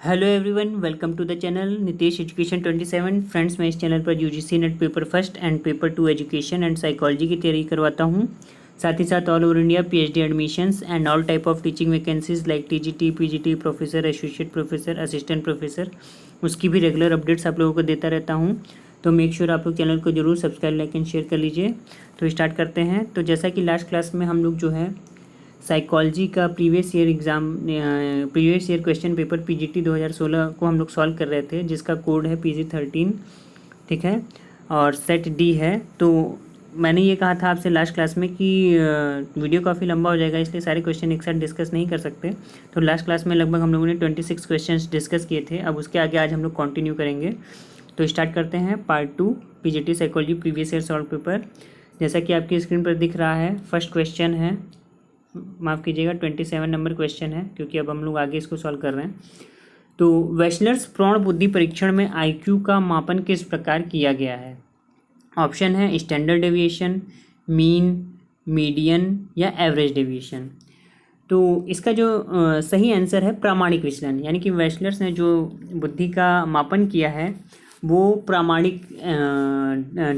Hello everyone, welcome to the channel Nitesh education 27। Friends, मैं इस चैनल पर UGC NET paper first and paper 2 education and psychology की तैयारी करवाता हूँ। साथ ही साथ all over India PhD admissions and all type of teaching vacancies like TGT, PGT, professor, associate professor, assistant professor, उसकी भी रेगुलर अपडेट्स आप लोगों को देता रहता हूँ। तो मेक श्योर आप लोग चैनल को जरूर सब्सक्राइब, लाइक एंड शेयर कर लीजिए। तो स्टार्ट करते हैं। तो जैसा कि लास्ट क्लास में हम लोग जो है साइकोलॉजी का previous year question paper PGT 2016 को हम लोग सॉल्व कर रहे थे, जिसका कोड है PG13, ठीक है, और सेट डी है। तो मैंने ये कहा था आपसे लास्ट क्लास में कि वीडियो काफ़ी लंबा हो जाएगा, इसलिए सारे क्वेश्चन एक साथ डिस्कस नहीं कर सकते। तो लास्ट क्लास में लगभग हम लोगों ने 26 क्वेश्चन डिस्कस किए थे। अब उसके आगे आज हम लोग कंटिन्यू करेंगे। तो स्टार्ट करते हैं part 2 PGT psychology previous year solve paper. जैसा कि आपकी स्क्रीन पर दिख रहा है, फर्स्ट क्वेश्चन है, माफ़ कीजिएगा 27 नंबर क्वेश्चन है, क्योंकि अब हम लोग आगे इसको सॉल्व कर रहे हैं। तो वेशलर्स प्रौढ़ बुद्धि परीक्षण में आईक्यू का मापन किस प्रकार किया गया है? ऑप्शन है स्टैंडर्ड डेविएशन, मीन, मीडियन या एवरेज डेविएशन। तो इसका जो सही आंसर है प्रामाणिक विचलन, यानी कि वेशलर्स ने जो बुद्धि का मापन किया है वो प्रामाणिक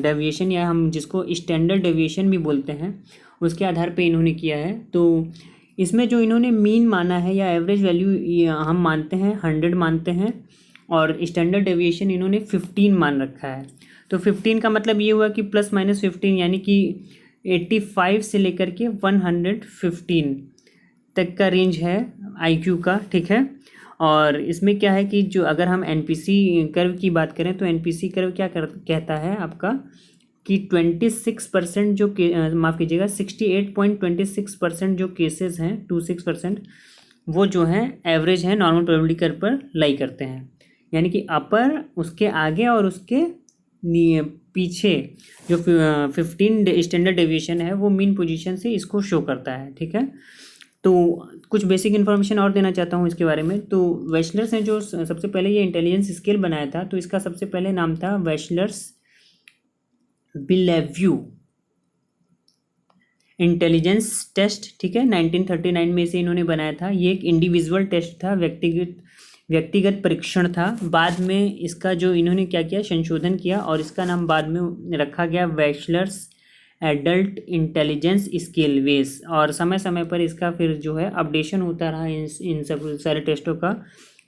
डेविएशन, या हम जिसको स्टैंडर्ड डेविएशन भी बोलते हैं, उसके आधार पे इन्होंने किया है। तो इसमें जो इन्होंने मीन माना है या एवरेज वैल्यू हम मानते हैं 100 मानते हैं, और स्टैंडर्ड डेविएशन इन्होंने 15 मान रखा है। तो 15 का मतलब ये हुआ कि प्लस माइनस 15, यानी कि 85 से लेकर के 115 तक का रेंज है आईक्यू का, ठीक है। और इसमें क्या है कि जो अगर हम एनपीसी कर्व की बात करें तो एनपीसी कर्व क्या कहता है आपका कि 26% जो माफ़ कीजिएगा 68.26% जो केसेस हैं, 26% वो जो हैं एवरेज है, नॉर्मल प्रोबेबिलिटी कर्व पर लाई करते हैं। यानी कि अपर, उसके आगे और उसके पीछे जो 15 स्टैंडर्ड डेविएशन है वो मीन पोजीशन से इसको शो करता है, ठीक है। तो कुछ बेसिक इन्फॉर्मेशन और देना चाहता हूँ इसके बारे में। तो वेशलर्स ने जो सबसे पहले ये इंटेलिजेंस स्केल बनाया था, तो इसका सबसे पहले नाम था वेशलर्स बिलेव्यू इंटेलिजेंस टेस्ट, ठीक है। 1939 में इसे इन्होंने बनाया था। ये एक इंडिविजुअल टेस्ट था, व्यक्तिगत परीक्षण था। बाद में इसका जो इन्होंने क्या किया, संशोधन किया, और इसका नाम बाद में रखा गया वेशलर्स एडल्ट इंटेलिजेंस स्केल वेस। और समय समय पर इसका फिर जो है अपडेशन होता रहा इन सब सारे टेस्टों का।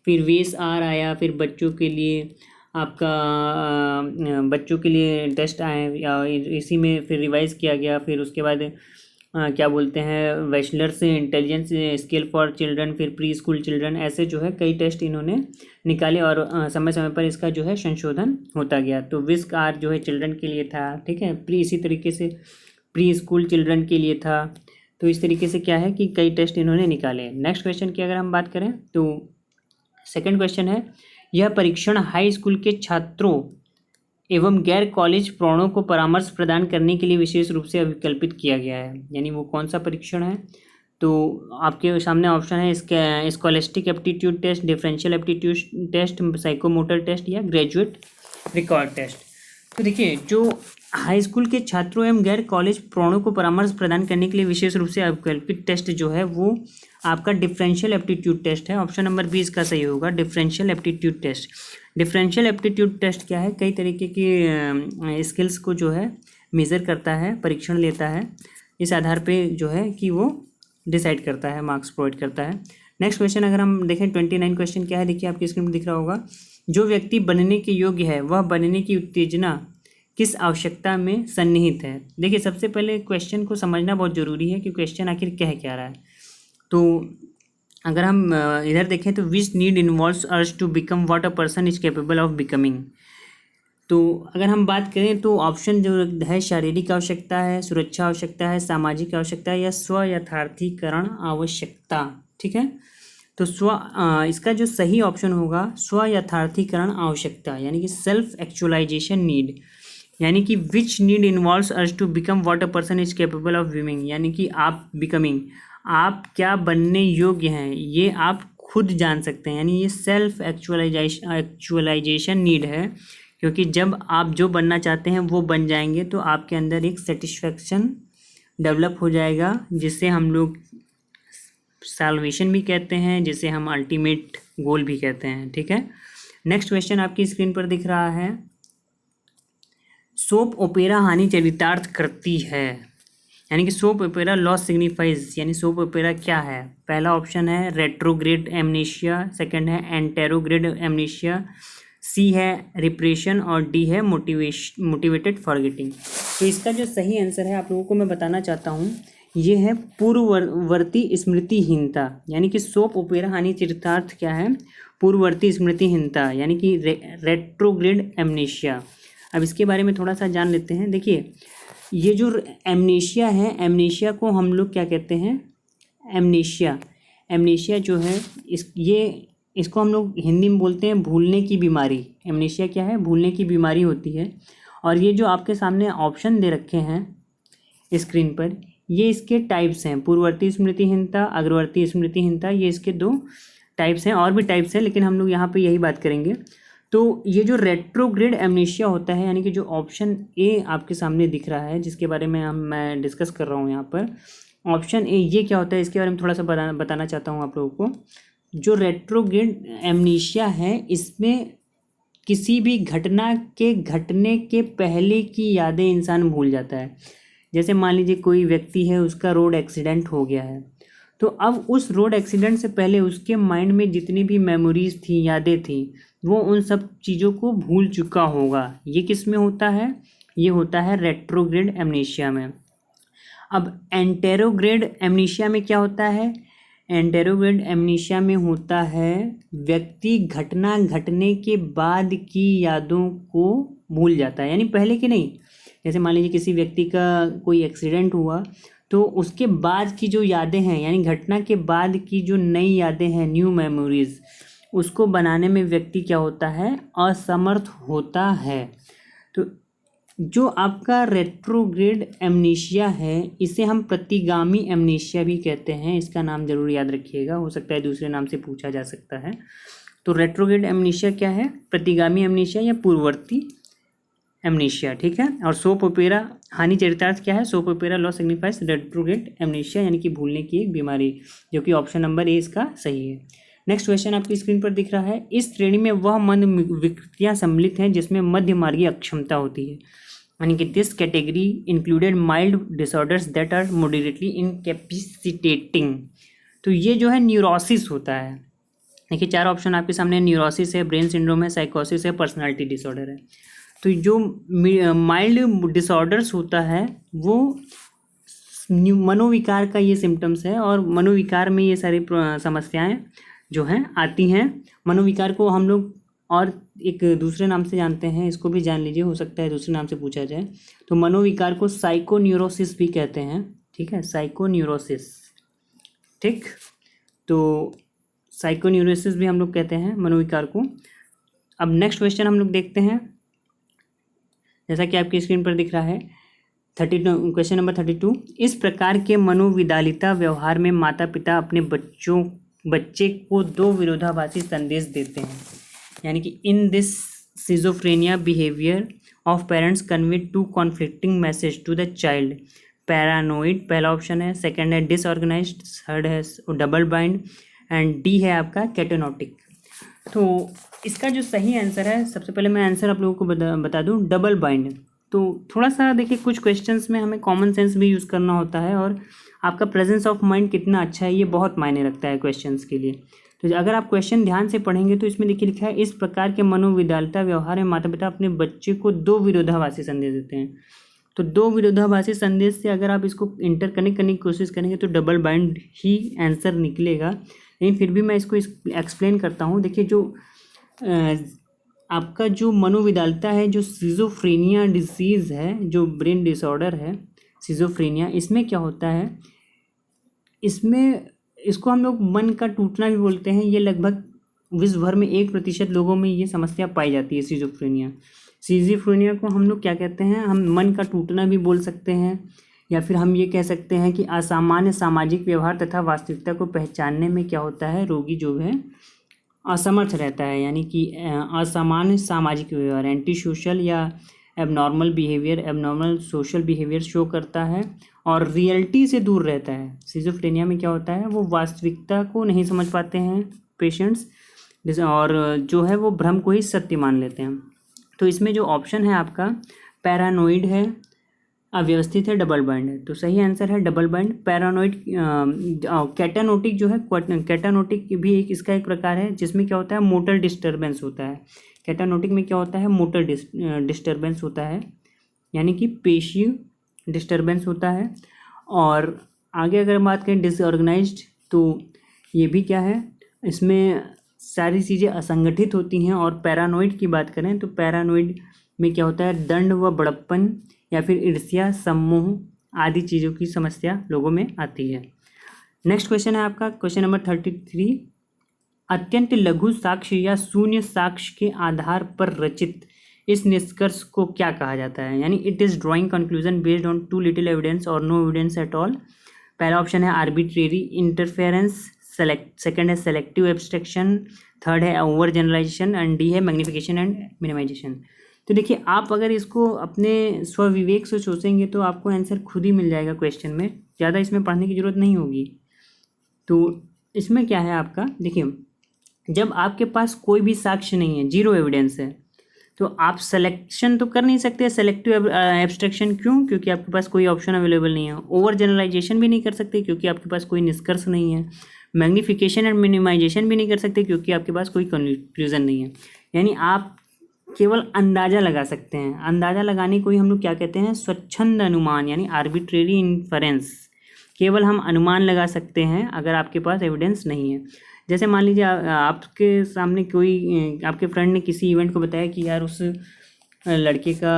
फिर वेस आर आया, फिर बच्चों के लिए आपका बच्चों के लिए टेस्ट आए, या इसी में फिर रिवाइज किया गया। फिर उसके बाद क्या बोलते हैं, वेशलर्स इंटेलिजेंस स्केल फॉर चिल्ड्रन, फिर प्री स्कूल चिल्ड्रन, ऐसे जो है कई टेस्ट इन्होंने निकाले, और समय समय पर इसका जो है संशोधन होता गया। तो विस्क आर जो है चिल्ड्रन के लिए था, ठीक है, इसी तरीके से प्री स्कूल चिल्ड्रन के लिए था। तो इस तरीके से क्या है कि कई टेस्ट इन्होंने निकाले। नेक्स्ट क्वेश्चन की अगर हम बात करें तो सेकेंड क्वेश्चन है, यह परीक्षण हाई स्कूल के छात्रों एवं गैर कॉलेज प्रौढ़ों को परामर्श प्रदान करने के लिए विशेष रूप से अभिकल्पित किया गया है। यानी वो कौन सा परीक्षण है? तो आपके सामने ऑप्शन है scholastic aptitude test, differential aptitude test, psychomotor test या ग्रेजुएट रिकॉर्ड टेस्ट। तो देखिए, जो हाई स्कूल के छात्रों एवं गैर कॉलेज प्रौढ़ों को परामर्श प्रदान करने के लिए विशेष रूप से अभिकल्पित टेस्ट जो है वो आपका डिफरेंशियल एप्टीट्यूड टेस्ट है। ऑप्शन नंबर 20 का सही होगा, differential aptitude test. Differential aptitude test क्या है, कई तरीके की स्किल्स को जो है मेज़र करता है, परीक्षण लेता है, इस आधार पे जो है कि वो डिसाइड करता है, मार्क्स प्रोवाइड करता है। नेक्स्ट क्वेश्चन अगर हम देखें 29 क्वेश्चन क्या है, देखिए आपकी स्क्रीन पर दिख रहा होगा, जो व्यक्ति बनने के योग्य है वह बनने की उत्तेजना किस आवश्यकता में सन्निहित है? देखिए, सबसे पहले क्वेश्चन को समझना बहुत ज़रूरी है कि क्वेश्चन आखिर कह क्या रहा है। तो अगर हम इधर देखें तो which need involves urge to become what a person is capable of becoming. तो अगर हम बात करें तो ऑप्शन जो है शारीरिक आवश्यकता है, सुरक्षा आवश्यकता है, सामाजिक आवश्यकता है, या स्व यथार्थीकरण आवश्यकता, ठीक है। तो इसका जो सही ऑप्शन होगा स्व यथार्थीकरण आवश्यकता, यानी कि सेल्फ एक्चुअलाइजेशन नीड। यानी कि which need involves us to become what a person is capable of becoming, यानी कि आप क्या बनने योग्य हैं ये आप खुद जान सकते हैं। यानी ये सेल्फ एक्चुअलाइजेशन नीड है, क्योंकि जब आप जो बनना चाहते हैं वो बन जाएंगे तो आपके अंदर एक सेटिस्फैक्शन डेवलप हो जाएगा, जिससे हम लोग सैल्वेशन भी कहते हैं, जिसे हम अल्टीमेट गोल भी कहते हैं, ठीक है। नेक्स्ट क्वेश्चन आपकी स्क्रीन पर दिख रहा है, सोप ओपेरा हानि चरितार्थ करती है, यानी कि सोप ओपेरा लॉस सिग्निफाइज, यानी सोप ओपेरा क्या है। पहला ऑप्शन है रेट्रोग्रेड एमनेशिया, सेकंड है एंटेरोग्रेड एमनेशिया, सी है रिप्रेशन और डी है मोटिवेटेड फॉरगेटिंग। तो इसका जो सही आंसर है आप लोगों को मैं बताना चाहता हूँ, ये है पूर्ववर्ती स्मृतिहीनता, यानी कि सोप ओपेरा हानि चरितार्थ क्या है, पूर्ववर्ती स्मृतिहीनता, यानी कि रेट्रोग्रेड एमनेशिया। अब इसके बारे में थोड़ा सा जान लेते हैं। देखिए ये जो एमनेशिया है, एमनेशिया को हम लोग क्या कहते हैं, एमनेशिया जो है इसको हम लोग हिंदी में बोलते हैं भूलने की बीमारी। एमनेशिया क्या है, भूलने की बीमारी होती है। और ये जो आपके सामने ऑप्शन दे रखे हैं स्क्रीन पर, ये इसके टाइप्स हैं, पूर्ववर्ती स्मृतिहीनता, अग्रवर्ती स्मृतिहीनता, ये इसके 2 टाइप्स हैं। और भी टाइप्स हैं लेकिन हम लोग यहाँ पे यही बात करेंगे। तो ये जो रेट्रोग्रेड एमनेशिया होता है, यानी कि जो ऑप्शन ए आपके सामने दिख रहा है जिसके बारे में मैं डिस्कस कर रहा हूँ यहाँ पर, ऑप्शन ए, ये क्या होता है इसके बारे में थोड़ा सा बताना चाहता हूँ आप लोगों को। जो रेट्रोग्रेड एमनेशिया है, इसमें किसी भी घटना के घटने के पहले की यादें इंसान भूल जाता है। जैसे मान लीजिए कोई व्यक्ति है, उसका रोड एक्सीडेंट हो गया है, तो अब उस रोड एक्सीडेंट से पहले उसके माइंड में जितनी भी मेमोरीज थी, यादें थी, वो उन सब चीज़ों को भूल चुका होगा। ये किस में होता है, ये होता है रेट्रोग्रेड एमनेशिया में। अब एंटेरोग्रेड एमनेशिया में क्या होता है, एंटेरोग्रेड एमनेशिया में होता है व्यक्ति घटना घटने के बाद की यादों को भूल जाता है, यानी पहले की नहीं। जैसे मान लीजिए किसी व्यक्ति का कोई एक्सीडेंट हुआ, तो उसके बाद की जो यादें हैं, यानी घटना के बाद की जो नई यादें हैं, न्यू मेमोरीज, उसको बनाने में व्यक्ति क्या होता है, असमर्थ होता है। तो जो आपका रेट्रोग्रेड एमनेशिया है, इसे हम प्रतिगामी एमनेशिया भी कहते हैं। इसका नाम जरूर याद रखिएगा, हो सकता है दूसरे नाम से पूछा जा सकता है। तो रेट्रोग्रेड एमनेशिया क्या है, प्रतिगामी एमनेशिया या पूर्ववर्ती एमनेशिया, ठीक है। और सोप ओपेरा हानि चरितार्थ क्या है, soap opera loss signifies retrograde amnesia, यानी कि भूलने की एक बीमारी, जो कि ऑप्शन नंबर ए इसका सही है। नेक्स्ट क्वेश्चन आपकी स्क्रीन पर दिख रहा है, इस श्रेणी में वह मंद विकृतियाँ सम्मिलित हैं जिसमें मध्यमार्गीय अक्षमता होती है, यानी कि this category included mild disorders that are moderately incapacitating. तो ये जो है न्यूरोसिस होता है। देखिए 4 ऑप्शन आपके सामने, न्यूरोसिस है, ब्रेन सिंड्रोम है, साइकोसिस है, पर्सनालिटी डिसऑर्डर है। तो जो माइल्ड डिसऑर्डर्स होता है वो मनोविकार का ये सिम्टम्स है, और मनोविकार में ये सारी समस्याएं जो हैं आती हैं। मनोविकार को हम लोग और एक दूसरे नाम से जानते हैं, इसको भी जान लीजिए, हो सकता है दूसरे नाम से पूछा जाए। तो मनोविकार को साइकोन्यूरोसिस भी कहते हैं, ठीक है, साइकोन्यूरोसिस, ठीक। तो साइकोन्यूरोसिस भी हम लोग कहते हैं मनोविकार को। अब नेक्स्ट क्वेश्चन हम लोग देखते हैं, जैसा कि आपकी स्क्रीन पर दिख रहा है 32, क्वेश्चन नंबर 32। इस प्रकार के मनोविदालिता व्यवहार में माता पिता अपने बच्चे को 2 विरोधाभासी संदेश देते हैं, यानी कि in this schizophrenia behaviour of parents convey 2 conflicting message to the child. Paranoid पहला ऑप्शन है, सेकंड है डिसऑर्गेनाइज्ड, थर्ड है डबल बाइंड, एंड डी है आपका कैटेनोटिक। तो इसका जो सही आंसर है, सबसे पहले मैं आंसर आप लोगों को बता दूं, डबल बाइंड। तो थोड़ा सा देखिए, कुछ क्वेश्चंस में हमें कॉमन सेंस भी यूज़ करना होता है, और आपका प्रेजेंस ऑफ माइंड कितना अच्छा है ये बहुत मायने रखता है क्वेश्चंस के लिए। तो अगर आप क्वेश्चन ध्यान से पढ़ेंगे तो इसमें देखिए लिखा है, इस प्रकार के मनोविदालिता व्यवहार में माता पिता अपने बच्चे को 2 विरोधाभासी संदेश देते हैं। तो 2 विरोधाभासी संदेश से अगर आप इसको इंटरकनेक्ट करने की कोशिश करेंगे तो डबल बाइंड ही आंसर निकलेगा, लेकिन फिर भी मैं इसको एक्सप्लेन करता हूँ। देखिए जो आपका जो मनोविदालिता है, जो सिजोफ्रेनिया डिसीज़ है, जो ब्रेन डिसऑर्डर है सिजोफ्रेनिया, इसमें क्या होता है, इसको हम लोग मन का टूटना भी बोलते हैं। ये लगभग विश्व भर में 1% लोगों में ये समस्या पाई जाती है, सिजोफ्रेनिया को हम लोग क्या कहते हैं, हम मन का टूटना भी बोल सकते हैं, या फिर हम ये कह सकते हैं कि असामान्य सामाजिक व्यवहार तथा वास्तविकता को पहचानने में क्या होता है, रोगी जो है असमर्थ रहता है, यानी कि असामान्य सामाजिक व्यवहार, एंटी सोशल या abnormal behaviour, abnormal social behaviour show करता है और रियलिटी से दूर रहता है। सिजोफ्रेनिया में क्या होता है, वो वास्तविकता को नहीं समझ पाते हैं पेशेंट्स, और जो है वो भ्रम को ही सत्य मान लेते हैं। तो इसमें जो ऑप्शन है आपका पैरानोइड है, अव्यवस्थित है, डबल बाइंड है। तो सही आंसर है डबल बाइंड। पैरानोइड कैटानोटिक जो है, कैटानोटिक भी एक इसका एक प्रकार है जिसमें क्या होता है, मोटर डिस्टर्बेंस होता है। कैटानोटिक में क्या होता है, मोटर डिस्टर्बेंस होता है, यानी कि पेशीय डिस्टर्बेंस होता है। और आगे अगर बात करें डिसऑर्गेनाइज्ड, तो ये भी क्या है, इसमें सारी चीज़ें असंगठित होती हैं। और पैरानोइड की बात करें तो पैरानोइड में क्या होता है, दंड व बड़प्पन या फिर ईर्ष्या, सम्मोह आदि चीज़ों की समस्या लोगों में आती है। नेक्स्ट क्वेश्चन है आपका क्वेश्चन नंबर 33। अत्यंत लघु साक्ष्य या शून्य साक्ष्य के आधार पर रचित इस निष्कर्ष को क्या कहा जाता है, यानी it is drawing conclusion based on too little evidence और नो एविडेंस एट ऑल। पहला ऑप्शन है आर्बिट्रेरी इंटरफेरेंस, सेकंड है सेलेक्टिव एब्स्ट्रैक्शन, थर्ड है ओवर जनरलाइजेशन एंड डी है मैग्निफिकेशन एंड मिनिमाइजेशन। तो देखिए, आप अगर इसको अपने स्वविवेक से सोचेंगे तो आपको आंसर खुद ही मिल जाएगा क्वेश्चन में, ज़्यादा इसमें पढ़ने की ज़रूरत नहीं होगी। तो इसमें क्या है आपका, देखिए जब आपके पास कोई भी साक्ष्य नहीं है, जीरो एविडेंस है, तो आप सिलेक्शन तो कर नहीं सकते, सेलेक्टिव एब्स्ट्रैक्शन क्यों, क्योंकि आपके पास कोई ऑप्शन अवेलेबल नहीं है। ओवर जनरलाइजेशन भी नहीं कर सकते क्योंकि आपके पास कोई निष्कर्ष नहीं है। मैग्निफिकेशन एंड मिनिमाइजेशन भी नहीं कर सकते क्योंकि आपके पास कोई कंक्लूजन नहीं है। यानी आप केवल अंदाज़ा लगा सकते हैं। अंदाज़ा लगाने को ही हम लोग क्या कहते हैं, स्वच्छंद अनुमान, यानी आर्बिट्रेरी इन्फरेंस। केवल हम अनुमान लगा सकते हैं अगर आपके पास एविडेंस नहीं है। जैसे मान लीजिए आपके सामने कोई आपके फ्रेंड ने किसी इवेंट को बताया कि यार उस लड़के का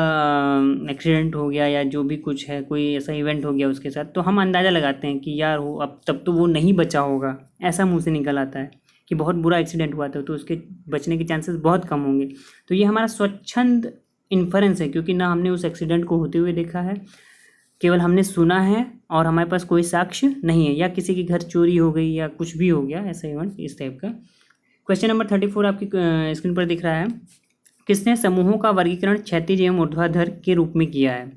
एक्सीडेंट हो गया या जो भी कुछ है, कोई ऐसा इवेंट हो गया उसके साथ, तो हम अंदाज़ा लगाते हैं कि यार वो अब तब तो वो नहीं बचा होगा, ऐसा मुंह से निकल आता है कि बहुत बुरा एक्सीडेंट हुआ था तो उसके बचने के चांसेस बहुत कम होंगे। तो ये हमारा स्वच्छंद इन्फरेंस है, क्योंकि ना हमने उस एक्सीडेंट को होते हुए देखा है, केवल हमने सुना है और हमारे पास कोई साक्ष्य नहीं है, या किसी की घर चोरी हो गई या कुछ भी हो गया ऐसा इवेंट इस टाइप का। क्वेश्चन नंबर 34 आपकी स्क्रीन पर दिख रहा है। किसने समूहों का वर्गीकरण क्षैतिज एवं ऊर्ध्वाधर के रूप में किया है?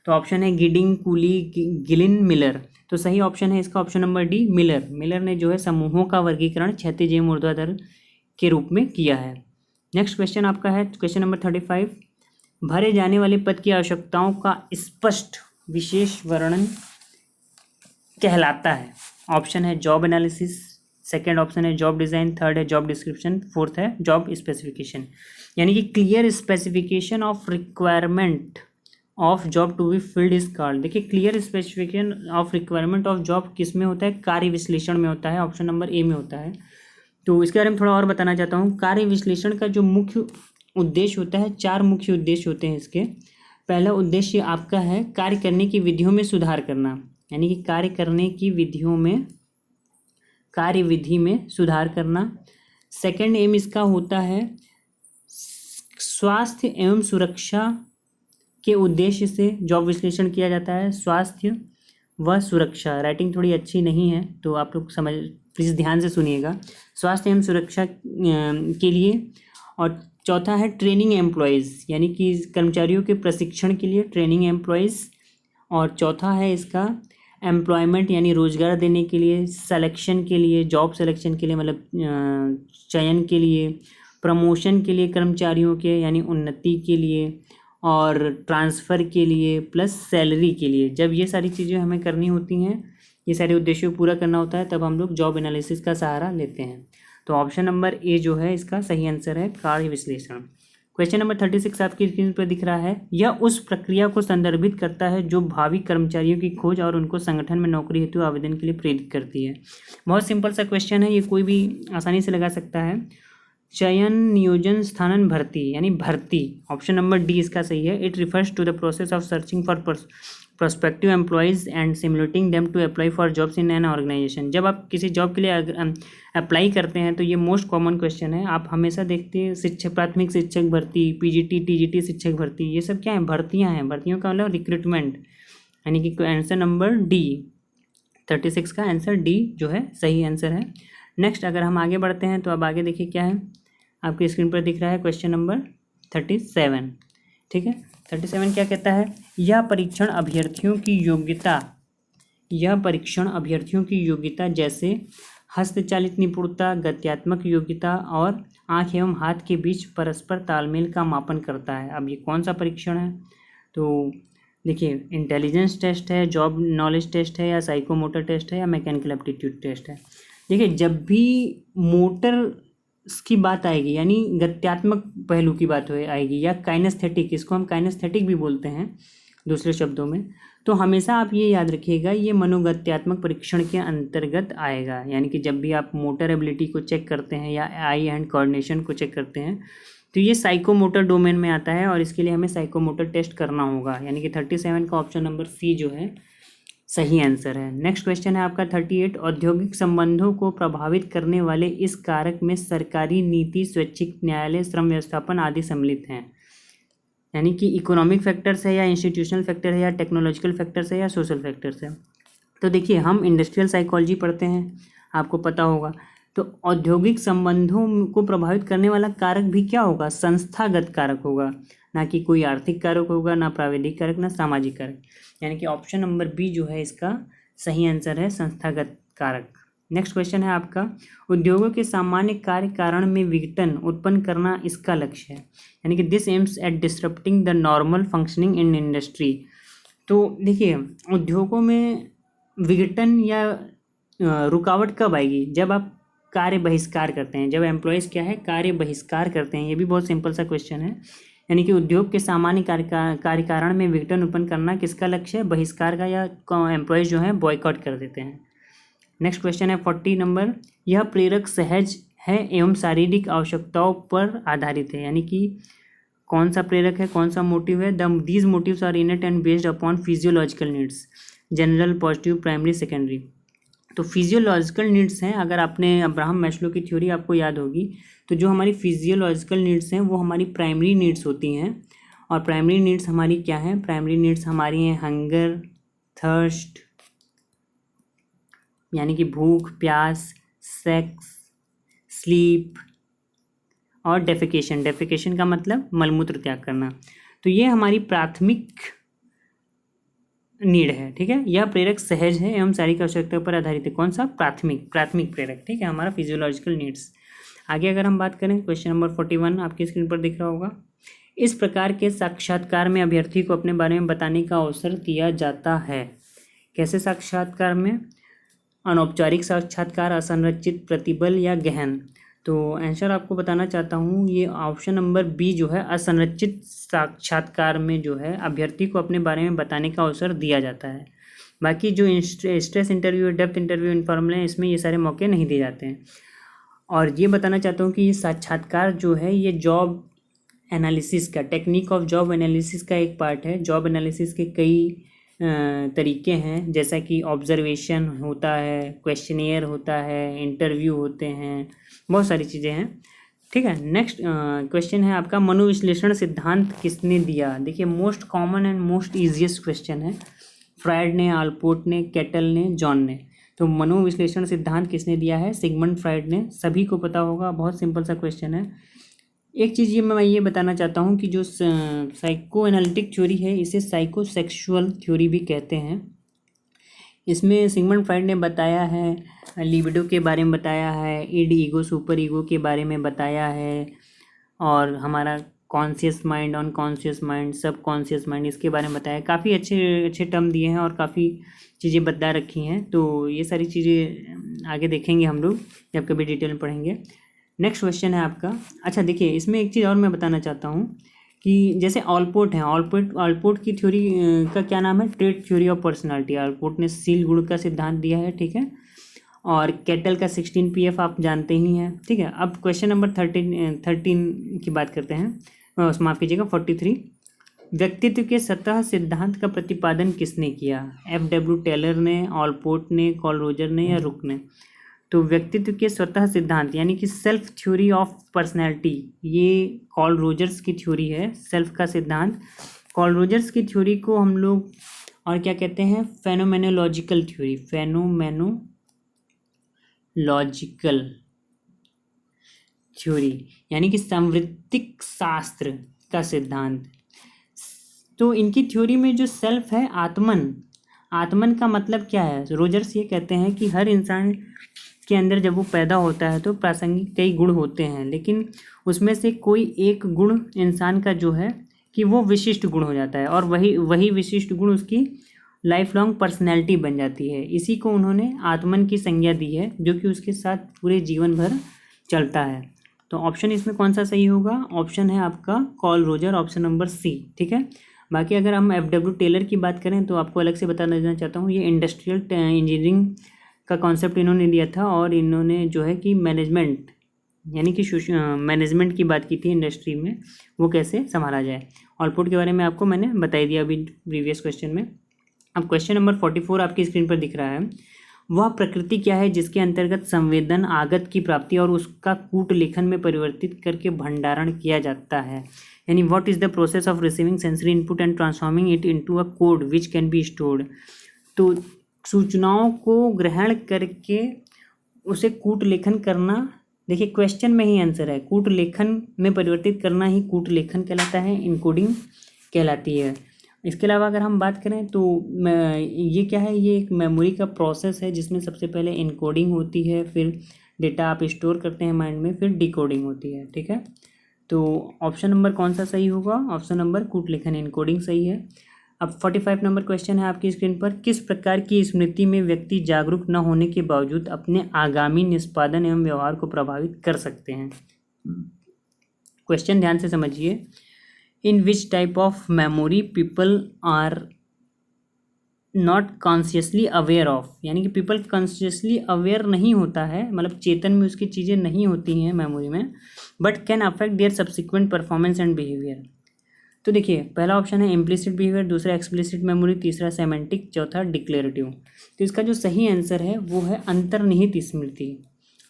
तो ऑप्शन है गिडिंग, कूली, गिलिन, मिलर। तो सही ऑप्शन है इसका option number D, Miller. Miller ने जो है समूहों का वर्गीकरण क्षैतिज एवं ऊर्ध्वाधर के रूप में किया है। नेक्स्ट क्वेश्चन आपका है क्वेश्चन नंबर 35। भरे जाने वाले पद की आवश्यकताओं का स्पष्ट विशेष वर्णन कहलाता है। ऑप्शन है जॉब एनालिसिस, सेकेंड ऑप्शन है जॉब डिज़ाइन, थर्ड है जॉब डिस्क्रिप्शन, फोर्थ है जॉब स्पेसिफिकेशन। यानी कि clear specification of requirement of job to be filled is called. देखिए, clear specification of requirement of job किस में होता है? कार्य विश्लेषण में होता है, ऑप्शन नंबर ए में होता है। तो इसके बारे में थोड़ा और बताना चाहता हूँ। कार्य विश्लेषण का जो मुख्य उद्देश्य होता है, 4 मुख्य उद्देश्य होते हैं इसके। पहला उद्देश्य आपका है कार्य करने की विधियों में सुधार करना, यानी कि कार्य करने की विधियों में, कार्य विधि में सुधार करना। सेकंड एम इसका होता है स्वास्थ्य एवं सुरक्षा के उद्देश्य से जॉब विश्लेषण किया जाता है। स्वास्थ्य व सुरक्षा, राइटिंग थोड़ी अच्छी नहीं है तो आप लोग समझ प्लीज़ ध्यान से सुनिएगा। स्वास्थ्य एवं सुरक्षा के लिए। और चौथा है ट्रेनिंग एम्प्लॉयज़, यानी कि कर्मचारियों के प्रशिक्षण के लिए ट्रेनिंग एम्प्लॉयज़। और चौथा है इसका एम्प्लॉयमेंट, यानी रोज़गार देने के लिए, सिलेक्शन के लिए, जॉब सिलेक्शन के लिए, मतलब चयन के लिए, प्रमोशन के लिए कर्मचारियों के, यानी उन्नति के लिए, और ट्रांसफ़र के लिए, प्लस सैलरी के लिए। जब ये सारी चीज़ें हमें करनी होती हैं, ये सारे उद्देश्यों को पूरा करना होता है, तब हम लोग जॉब एनालिसिस का सहारा लेते हैं। तो ऑप्शन नंबर ए जो है इसका सही आंसर है, कार्य विश्लेषण। क्वेश्चन नंबर 36 आपकी स्क्रीन पर दिख रहा है। यह उस प्रक्रिया को संदर्भित करता है जो भावी कर्मचारियों की खोज और उनको संगठन में नौकरी हेतु आवेदन के लिए प्रेरित करती है। बहुत सिंपल सा क्वेश्चन है, ये कोई भी आसानी से लगा सकता है। चयन, नियोजन, स्थानन, भर्ती, यानी भर्ती, ऑप्शन नंबर डी इसका सही है। It refers to the process of searching for prospective employees and simulating them to apply for jobs in an organisation. जब आप किसी जॉब के लिए अप्लाई करते हैं तो ये मोस्ट कॉमन क्वेश्चन है। आप हमेशा देखते हैं शिक्षक, प्राथमिक शिक्षक भर्ती, पीजीटी, टीजीटी शिक्षक भर्ती, ये सब क्या है? भर्तियाँ हैं। भर्तियों का मतलब रिक्रूटमेंट, यानी कि आंसर नंबर डी, 36 का आंसर डी जो है सही आंसर है। नेक्स्ट अगर हम आगे बढ़ते हैं तो अब आगे देखिए क्या है, आपकी स्क्रीन पर दिख रहा है क्वेश्चन नंबर 37। ठीक है, 37 क्या कहता है? यह परीक्षण अभ्यर्थियों की योग्यता जैसे हस्तचालित निपुणता, गत्यात्मक योग्यता और आँख एवं हाथ के बीच परस्पर तालमेल का मापन करता है। अब ये कौन सा परीक्षण है? तो देखिए, इंटेलिजेंस टेस्ट है, जॉब नॉलेज टेस्ट है, या साइकोमोटर टेस्ट है, या मैकेनिकल एप्टीट्यूड टेस्ट है। देखिए, जब भी मोटर की बात आएगी, यानी गत्यात्मक पहलू की बात आएगी, या काइनेस्थेटिक, इसको हम काइनेस्थेटिक भी बोलते हैं दूसरे शब्दों में, तो हमेशा आप ये याद रखिएगा, ये मनोगत्यात्मक परीक्षण के अंतर्गत आएगा। यानी कि जब भी आप मोटर एबिलिटी को चेक करते हैं या आई हैंड कोऑर्डिनेशन को चेक करते हैं, तो ये साइकोमोटर डोमेन में आता है और इसके लिए हमें साइकोमोटर टेस्ट करना होगा। यानी कि 37 का ऑप्शन नंबर सी जो है सही आंसर है। नेक्स्ट क्वेश्चन है आपका 38। औद्योगिक संबंधों को प्रभावित करने वाले इस कारक में सरकारी नीति, स्वैच्छिक न्यायालय, श्रम व्यवस्थापन आदि सम्मिलित हैं। यानी कि इकोनॉमिक फैक्टर्स है, या इंस्टीट्यूशनल फैक्टर है, या टेक्नोलॉजिकल फैक्टर्स है, या सोशल फैक्टर्स है। तो देखिए, हम इंडस्ट्रियल साइकोलॉजी पढ़ते हैं, आपको पता होगा। तो औद्योगिक संबंधों को प्रभावित करने वाला कारक भी क्या होगा? संस्थागत कारक होगा, ना कि कोई आर्थिक कारक होगा, ना प्राविधिक कारक, ना सामाजिक कारक। यानी कि ऑप्शन नंबर बी जो है इसका सही आंसर है, संस्थागत कारक। नेक्स्ट क्वेश्चन है आपका, उद्योगों के सामान्य कार्य कारण में विघटन उत्पन्न करना इसका लक्ष्य है। यानी कि this aims at disrupting the normal functioning in industry. तो देखिए, उद्योगों में विघटन या रुकावट कब आएगी? जब आप कार्य बहिष्कार करते हैं, जब एम्प्लॉयज़ क्या है, कार्य बहिष्कार करते हैं। ये भी बहुत सिंपल सा क्वेश्चन है। यानी कि उद्योग के सामान्य कार्य कारण में विघटन उत्पन्न करना किसका लक्ष्य है? बहिष्कार का, या एम्प्लॉयज़ जो है बॉयकॉट कर देते हैं। नेक्स्ट क्वेश्चन है 40 नंबर, यह प्रेरक सहज है एवं शारीरिक आवश्यकताओं पर आधारित है। यानी कि कौन सा प्रेरक है, कौन सा मोटिव है? These motives are innate and based upon physiological needs, general, positive, primary, secondary. तो फिजियोलॉजिकल नीड्स हैं। अगर आपने अब्राहम मैस्लो की थ्योरी आपको याद होगी, तो जो हमारी फिजियोलॉजिकल नीड्स हैं वो हमारी प्राइमरी नीड्स होती हैं। और प्राइमरी नीड्स हमारी क्या हैं? प्राइमरी नीड्स हमारी हैं हंगर, थर्स्ट, यानी कि भूख, प्यास, सेक्स, स्लीप, और डेफिकेशन। डेफिकेशन का मतलब मलमूत्र त्याग करना। तो ये हमारी प्राथमिक नीड है, ठीक है। यह प्रेरक सहज है एवं शारीरिक आवश्यकता पर आधारित है। कौन सा? प्राथमिक प्रेरक, ठीक है, हमारा फिजियोलॉजिकल नीड्स। आगे अगर हम बात करें, क्वेश्चन नंबर 41 आपकी स्क्रीन पर दिख रहा होगा। इस प्रकार के साक्षात्कार में अभ्यर्थी को अपने बारे में बताने का अवसर दिया जाता है। कैसे साक्षात्कार में? अनौपचारिक साक्षात्कार, असंरचित, प्रतिबल, या गहन। तो आंसर आपको बताना चाहता हूँ, ये ऑप्शन नंबर बी जो है, असंरचित साक्षात्कार में जो है अभ्यर्थी को अपने बारे में बताने का अवसर दिया जाता है। बाकी जो stress interview, depth interview, informal है, इसमें ये सारे मौके नहीं दिए जाते हैं। और ये बताना चाहता हूँ कि ये साक्षात्कार जो है ये जॉब एनालिसिस का, टेक्निक ऑफ जॉब एनालिसिस का एक पार्ट है। जॉब एनालिसिस के कई तरीके हैं, जैसा कि ऑब्जर्वेशन होता है, क्वेश्चनियर होता है, इंटरव्यू होते हैं, बहुत सारी चीज़ें हैं, ठीक है। नेक्स्ट क्वेश्चन है आपका, मनोविश्लेषण सिद्धांत किसने दिया? देखिए, most common and most easiest question है। फ्रायड ने, आल्पोर्ट ने, केटल ने, जॉन ने। तो मनोविश्लेषण सिद्धांत किसने दिया है? सिगमंड फ्रायड ने। सभी को पता होगा, बहुत सिंपल सा क्वेश्चन है। एक चीज़ मैं ये बताना चाहता हूँ कि जो साइको एनालिटिक थ्योरी है, इसे साइकोसेक्सुअल थ्योरी भी कहते हैं। इसमें सिगमंड फ्रायड ने बताया है, लिबिडो के बारे में बताया है, इड, ईगो, सुपर ईगो के बारे में बताया है, और हमारा कॉन्शियस माइंड, अनकॉन्शियस माइंड, सब कॉन्शियस माइंड, इसके बारे में बताया। काफ़ी अच्छे टर्म दिए हैं और काफ़ी चीज़ें बता रखी हैं। तो ये सारी चीज़ें आगे देखेंगे हम लोग जब कभी डिटेल में पढ़ेंगे। नेक्स्ट क्वेश्चन है आपका, अच्छा देखिए, इसमें एक चीज़ और मैं बताना चाहता हूँ कि जैसे ऑलपोर्ट है, ऑलपोर्ट की थ्योरी का क्या नाम है? Trait theory of personality. Allport ने सील गुण का सिद्धांत दिया है, ठीक है। और केटल का 16 PF आप जानते ही हैं, ठीक है। अब क्वेश्चन नंबर 13 की बात करते हैं, माफ़ कीजिएगा 43। व्यक्तित्व के सतह सिद्धांत का प्रतिपादन किसने किया? FW टेलर ने, ऑलपोर्ट ने, कॉल रोजर ने, या रुक ने? तो व्यक्तित्व के स्वतः सिद्धांत यानी कि सेल्फ थ्योरी ऑफ पर्सनैलिटी, ये कॉल रोजर्स की थ्योरी है, सेल्फ का सिद्धांत। कॉल रोजर्स की थ्योरी को हम लोग और क्या कहते हैं? फेनोमेनोलॉजिकल थ्योरी, फेनोमेनोलॉजिकल थ्योरी, यानी कि संवृत्तिक शास्त्र का सिद्धांत। तो इनकी थ्योरी में जो सेल्फ है, आत्मन का मतलब क्या है? रोजर्स ये कहते हैं कि हर इंसान के अंदर जब वो पैदा होता है तो प्रासंगिक कई गुण होते हैं, लेकिन उसमें से कोई एक गुण इंसान का जो है कि वो विशिष्ट गुण हो जाता है और वही विशिष्ट गुण उसकी लाइफ लॉन्ग पर्सनैलिटी बन जाती है। इसी को उन्होंने आत्मन की संज्ञा दी है, जो कि उसके साथ पूरे जीवन भर चलता है। तो ऑप्शन इसमें कौन सा सही होगा? ऑप्शन है आपका Carl Roger, option number C. ठीक है। बाकी अगर हम एफ.डब्ल्यू. टेलर की बात करें तो आपको अलग से बता देना चाहता हूँ, ये इंडस्ट्रियल इंजीनियरिंग का कॉन्सेप्ट इन्होंने लिया था और इन्होंने जो है कि मैनेजमेंट यानी कि मैनेजमेंट की बात की थी इंडस्ट्री में, वो कैसे संभाला जाए। आउटपुट के बारे में आपको मैंने बता दिया अभी प्रीवियस क्वेश्चन में। अब क्वेश्चन नंबर 44 आपकी स्क्रीन पर दिख रहा है। वह प्रकृति क्या है जिसके अंतर्गत संवेदन आगत की प्राप्ति और उसका कूट लेखन में परिवर्तित करके भंडारण किया जाता है, यानी what is the process of receiving sensory input and transforming it into a code which can be stored. तो सूचनाओं को ग्रहण करके उसे कूट लेखन करना, देखिए क्वेश्चन में ही आंसर है, कूट लेखन में परिवर्तित करना ही कूट लेखन कहलाता है, इनकोडिंग कहलाती है। इसके अलावा अगर हम बात करें तो ये क्या है, ये एक मेमोरी का प्रोसेस है जिसमें सबसे पहले इनकोडिंग होती है, फिर डेटा आप स्टोर करते हैं माइंड में, फिर डिकोडिंग होती है। ठीक है। तो ऑप्शन नंबर कौन सा सही होगा? ऑप्शन नंबर कूट लेखन इनकोडिंग सही है। अब 45 नंबर क्वेश्चन है आपकी स्क्रीन पर। किस प्रकार की स्मृति में व्यक्ति जागरूक न होने के बावजूद अपने आगामी निष्पादन एवं व्यवहार को प्रभावित कर सकते हैं? क्वेश्चन ध्यान से समझिए। In which type of memory people are not consciously aware of, यानी कि पीपल कॉन्शियसली अवेयर नहीं होता है, मतलब चेतन में उसकी चीज़ें नहीं होती हैं मेमोरी में, but can affect there subsequent performance and behaviour. तो देखिए पहला ऑप्शन है इम्प्लिसिट बिहेवियर, दूसरा एक्सप्लिसिट मेमोरी, तीसरा सेमेंटिक, चौथा डिक्लेरेटिव। तो इसका जो सही आंसर है वो है अंतर्निहित स्मृति।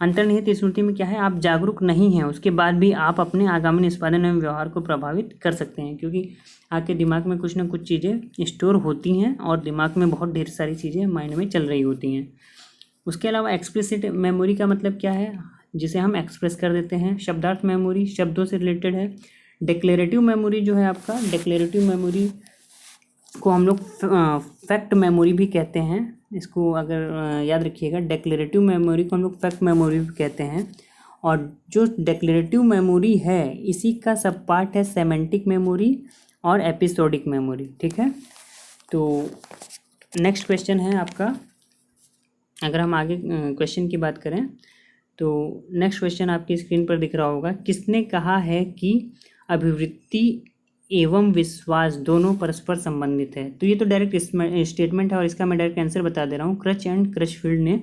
अंतर्निहित स्मृति में क्या है, आप जागरूक नहीं हैं उसके बाद भी आप अपने आगामी निष्पादन एवं व्यवहार को प्रभावित कर सकते हैं, क्योंकि आपके दिमाग में कुछ ना कुछ चीज़ें स्टोर होती हैं और दिमाग में बहुत ढेर सारी चीज़ें माइंड में चल रही होती हैं। उसके अलावा एक्सप्लिसिट मेमोरी का मतलब क्या है, जिसे हम एक्सप्रेस कर देते हैं। शब्दार्थ मेमोरी शब्दों से रिलेटेड है। डिक्लेरेटिव मेमोरी जो है आपका, डिक्लेरेटिव मेमोरी को हम लोग फैक्ट मेमोरी भी कहते हैं। इसको अगर याद रखिएगा, डिक्लेरेटिव मेमोरी को हम लोग फैक्ट मेमोरी भी कहते हैं। और जो डिक्लेरेटिव मेमोरी है इसी का सब पार्ट है सेमेंटिक मेमोरी और एपिसोडिक मेमोरी। ठीक है। तो नेक्स्ट क्वेश्चन है आपका, अगर हम आगे क्वेश्चन की बात करें तो नेक्स्ट क्वेश्चन आपकी स्क्रीन पर दिख रहा होगा। किसने कहा है कि अभिवृत्ति एवं विश्वास दोनों परस्पर संबंधित है? तो ये तो डायरेक्ट स्टेटमेंट है और इसका मैं डायरेक्ट आंसर बता दे रहा हूँ। क्रच एंड क्रचफील्ड ने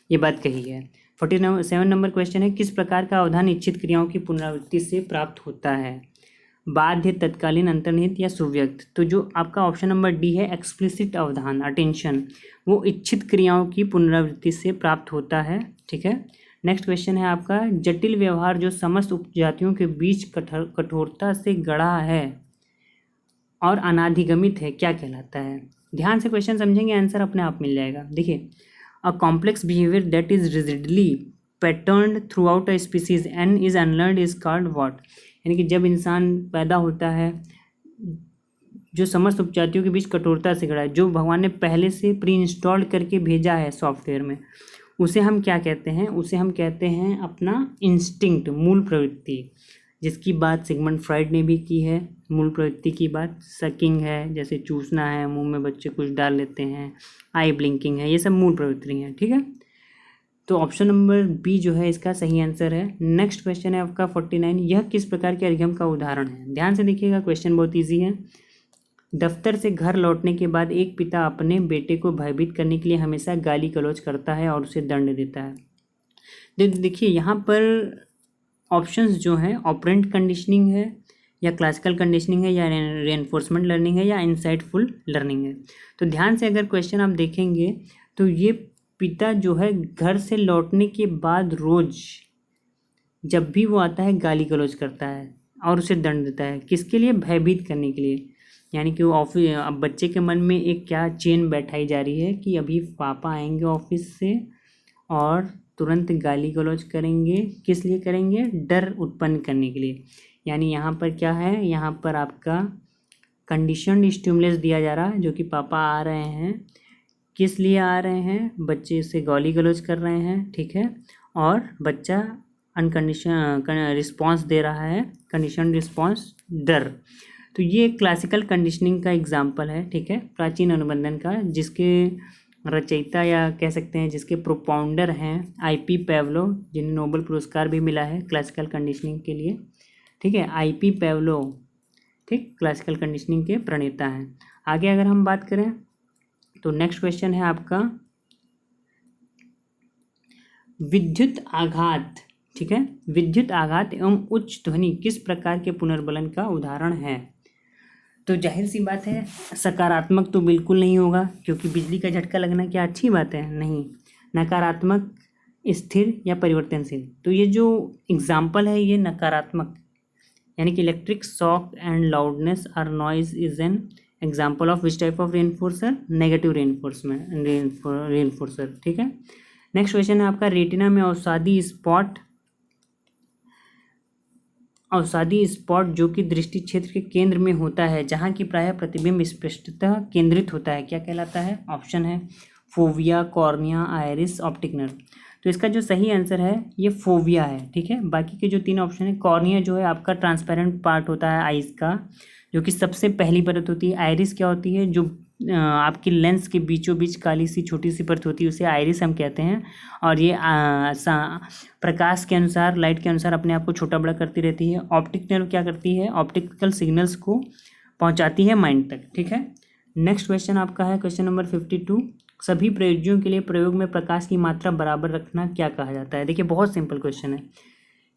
ये बात कही है। 47 नंबर क्वेश्चन है, किस प्रकार का अवधान इच्छित क्रियाओं की पुनरावृत्ति से प्राप्त होता है? बाध्य, तत्कालीन, अंतर्निहित या सुव्यक्त? तो जो आपका ऑप्शन नंबर डी है एक्सप्लिसिट अवधान, अटेंशन, वो इच्छित क्रियाओं की पुनरावृत्ति से प्राप्त होता है। ठीक है। नेक्स्ट क्वेश्चन है आपका, जटिल व्यवहार जो समस्त उपजातियों के बीच कठोरता से गढ़ा है और अनाधिगमित है क्या कहलाता है? ध्यान से क्वेश्चन समझेंगे, आंसर अपने आप मिल जाएगा। देखिए, a complex behaviour that is rigidly patterned throughout a species and is unlearned is called what? यानी कि जब इंसान पैदा होता है जो समस्त उपजातियों के बीच कठोरता से गढ़ा है, जो भगवान ने पहले से प्री इंस्टॉल्ड करके भेजा है सॉफ्टवेयर में, उसे हम क्या कहते हैं? उसे हम कहते हैं अपना इंस्टिंक्ट, मूल प्रवृत्ति, जिसकी बात सिगमंड फ्राइड ने भी की है। मूल प्रवृत्ति की बात सकिंग है, जैसे चूसना है, मुंह में बच्चे कुछ डाल लेते हैं, आई ब्लिंकिंग है, ये सब मूल प्रवृत्ति हैं। ठीक है। तो ऑप्शन नंबर बी जो है इसका सही आंसर है। नेक्स्ट क्वेश्चन है आपका 49, यह किस प्रकार के अधिगम का उदाहरण है? ध्यान से देखिएगा, क्वेश्चन बहुत ईजी है। दफ्तर से घर लौटने के बाद एक पिता अपने बेटे को भयभीत करने के लिए हमेशा गाली गलौज करता है और उसे दंड देता है। देखिए यहाँ पर ऑप्शंस जो हैं ऑपरेंट कंडीशनिंग है या क्लासिकल कंडीशनिंग है या रेनफोर्समेंट लर्निंग है या इंसाइटफुल लर्निंग है। तो ध्यान से अगर क्वेश्चन आप देखेंगे तो ये पिता जो है घर से लौटने के बाद रोज जब भी वो आता है गाली गलौज करता है और उसे दंड देता है, किसके लिए? भयभीत करने के लिए। यानी कि वो ऑफिस, अब बच्चे के मन में एक क्या चेन बैठाई जा रही है कि अभी पापा आएंगे ऑफिस से और तुरंत गाली गलौज करेंगे। किस लिए करेंगे? डर उत्पन्न करने के लिए। यानी यहाँ पर क्या है, यहाँ पर आपका कंडीशनड स्टिमुलस दिया जा रहा है, जो कि पापा आ रहे हैं किस लिए आ रहे हैं, बच्चे से गाली गलौज कर रहे हैं, ठीक है, और बच्चा अनकंडीशन रिस्पॉन्स दे रहा है, कंडीशन रिस्पॉन्स डर। तो ये क्लासिकल कंडीशनिंग का एग्जाम्पल है, ठीक है, प्राचीन अनुबंधन का, जिसके रचयिता या कह सकते हैं जिसके प्रोपाउंडर हैं IP पेवलोव, जिन्हें नोबेल पुरस्कार भी मिला है क्लासिकल कंडीशनिंग के लिए, ठीक है, IP पेवलोव, ठीक, क्लासिकल कंडीशनिंग के प्रणेता हैं। आगे अगर हम बात करें तो नेक्स्ट क्वेश्चन है आपका विद्युत आघात, ठीक है, विद्युत आघात एवं उच्च ध्वनि किस प्रकार के पुनर्बलन का उदाहरण है। तो जाहिर सी बात है सकारात्मक तो बिल्कुल नहीं होगा, क्योंकि बिजली का झटका लगना क्या अच्छी बात है, नहीं। नकारात्मक, स्थिर या परिवर्तनशील, तो ये जो एग्जाम्पल है ये नकारात्मक, यानी कि electric shock and loudness or noise is an example of which type of reinforcer, negative reinforcer, ठीक है। नेक्स्ट क्वेश्चन है आपका रेटिना में अवसादी स्पॉट जो कि दृष्टि क्षेत्र के केंद्र में होता है, जहाँ की प्रायः प्रतिबिंब स्पष्टतः केंद्रित होता है, क्या कहलाता है। ऑप्शन है fovea, cornea, iris, optic nerve. तो इसका जो सही आंसर है ये फोविया है, ठीक है। बाकी के जो 3 ऑप्शन है, कॉर्निया जो है आपका ट्रांसपेरेंट पार्ट होता है आइस का, जो कि सबसे पहली परत होती है। आइरिस क्या होती है, जो आपकी लेंस के बीचों बीच काली सी छोटी सी परत होती है, उसे आइरिस हम कहते हैं। और ये प्रकाश के अनुसार, लाइट के अनुसार अपने आप को छोटा बड़ा करती रहती है। ऑप्टिक नर्व क्या करती है, ऑप्टिकल सिग्नल्स को पहुंचाती है माइंड तक, ठीक है। नेक्स्ट क्वेश्चन आपका है क्वेश्चन नंबर 52, सभी प्रयोज्यों के लिए प्रयोग में प्रकाश की मात्रा बराबर रखना क्या कहा जाता है। देखिए बहुत सिंपल क्वेश्चन है।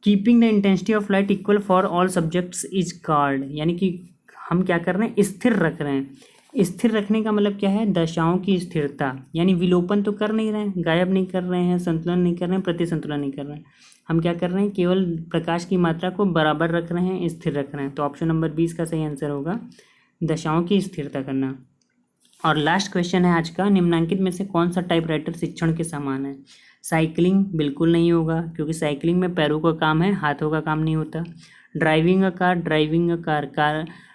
Keeping the intensity of light equal for all subjects is called, यानी कि हम क्या कर रहे हैं, स्थिर रख रहे हैं। स्थिर रखने का मतलब क्या है, दशाओं की स्थिरता, यानी विलोपन तो कर नहीं रहे हैं, गायब नहीं कर रहे हैं, संतुलन नहीं कर रहे हैं, प्रतिसंतुलन नहीं कर रहे हैं, हम क्या कर रहे हैं, केवल प्रकाश की मात्रा को बराबर रख रहे हैं, स्थिर रख रहे हैं। तो ऑप्शन नंबर 20 का सही आंसर होगा दशाओं की स्थिरता करना। और लास्ट क्वेश्चन है आज का, निम्नांकित में से कौन सा टाइपराइटर शिक्षण के समान है। साइकिलिंग बिल्कुल नहीं होगा, क्योंकि साइकिलिंग में पैरों का काम है, हाथों का काम नहीं होता। ड्राइविंग अ कार,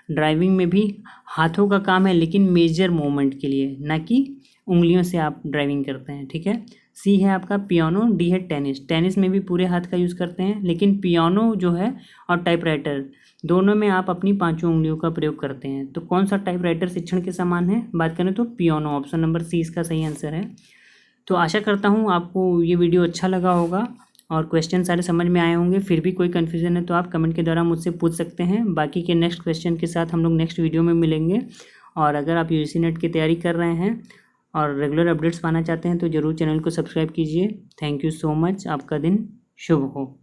ड्राइविंग में भी हाथों का काम है, लेकिन मेजर मूवमेंट के लिए, ना कि उंगलियों से आप ड्राइविंग करते हैं, ठीक है। सी है आपका पियानो, डी है टेनिस में भी पूरे हाथ का यूज़ करते हैं, लेकिन पियानो जो है और टाइपराइटर दोनों में आप अपनी 5 उंगलियों का प्रयोग करते हैं। तो कौन सा टाइपराइटर शिक्षण के समान है, बात करें तो पियानो, ऑप्शन नंबर सी इसका सही आंसर है। तो आशा करता हूँ आपको ये वीडियो अच्छा लगा होगा और क्वेश्चन सारे समझ में आए होंगे। फिर भी कोई कन्फ्यूज़न है तो आप कमेंट के द्वारा मुझसे पूछ सकते हैं। बाकी के नेक्स्ट क्वेश्चन के साथ हम लोग नेक्स्ट वीडियो में मिलेंगे। और अगर आप UGC नेट की तैयारी कर रहे हैं और रेगुलर अपडेट्स पाना चाहते हैं तो ज़रूर चैनल को सब्सक्राइब कीजिए। थैंक यू सो मच, आपका दिन शुभ हो।